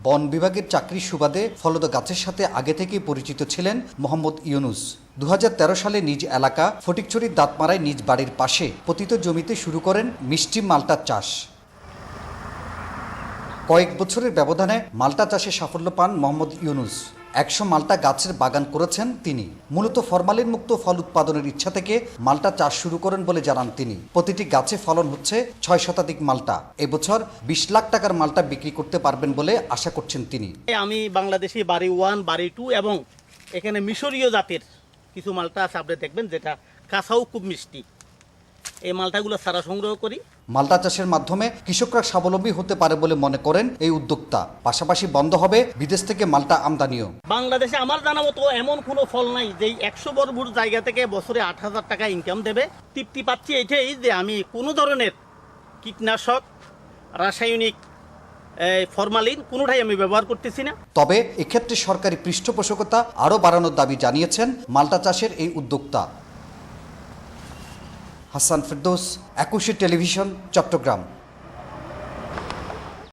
বন বিভাগের চাকরির সুবাদে ফলদ গাছের সাথে আগে থেকেই পরিচিত ছিলেন মোহাম্মদ ইউনুস। 2013 সালে নিজ এলাকা ফটিকছড়ির দাঁতমারায় নিজ বাড়ির পাশে পতিত জমিতে শুরু করেন মিষ্টি মাল্টার চাষ। কয়েক বছরের ব্যবধানে মাল্টা চাষে সাফল্য পান মোহাম্মদ ইউনুস। 100 মাল্টা গাছের বাগান করেছেন তিনি। মূলত ফরমালিন মুক্ত ফল উৎপাদনের ইচ্ছা থেকে মাল্টা চাষ শুরু করেন বলে জানান তিনি। প্রতিটি গাছে ফলন হচ্ছে 6 শতাধিক মাল্টা। এবছর 20 লাখ টাকার মাল্টা বিক্রি করতে পারবেন বলে আশা করছেন তিনি। আমি বাংলাদেশি বাড়ি 1, বাড়ি 2 এবং এখানে মিশরীয় জাতের কিছু মাল্টা আছে, আপনি দেখবেন, যেটা কাঁচাও খুব মিষ্টি। এই মালটাগুলো সারা সংগ্রহ করি। মাল্টা চাষের মাধ্যমে কৃষকরা স্বাবলম্বী হতে পারে বলে মনে করেন এই উদ্যোক্তা। পাশাপাশি বন্ধ হবে বিদেশ থেকে মাল্টা আমদানিও। বাংলাদেশে আমার জানা মতো এমন কোনো ফল নাই যে 100 বর্গফুট জায়গা থেকে বছরে 8,000 টাকা ইনকাম দেবে। তৃপ্তি পাচ্ছি এটাই যে আমি কোনো ধরনের কীটনাশক, রাসায়নিক, ফরমালিন কোনোটাই আমি ব্যবহার করতেছি না। তবে এক্ষেত্রে সরকারি পৃষ্ঠপোষকতা আরও বাড়ানোর দাবি জানিয়েছেন মাল্টা চাষের এই উদ্যোক্তা। হাসান ফেরদৌস, 21 টেলিভিশন, চট্টগ্রাম।